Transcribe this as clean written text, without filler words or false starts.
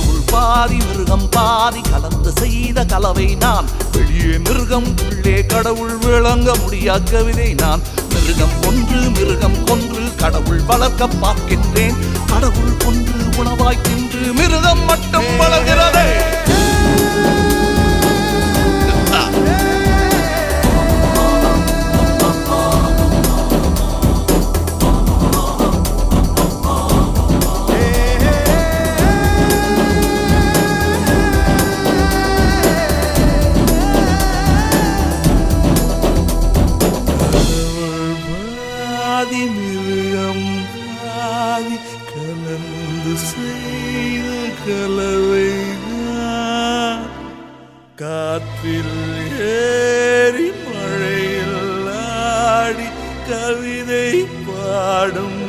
கடவுள் பாதி மிருகம் பாதி கலந்து செய்த கலவை நான். வெளியே மிருகம் உள்ளே கடவுள் விளங்க முடியா கவிதை நான். மிருகம் கொன்று கடவுள் வளர்க்க பார்க்கின்றேன். கடவுள் கொன்று உணவாய் தின்று மிருகம் மட்டும் வளர்கிறதே. மிருகம் பாதி கலந்து செய்த கலவை காற்றில் ஏறி மழையில் ஆடி கவிதை பாடும்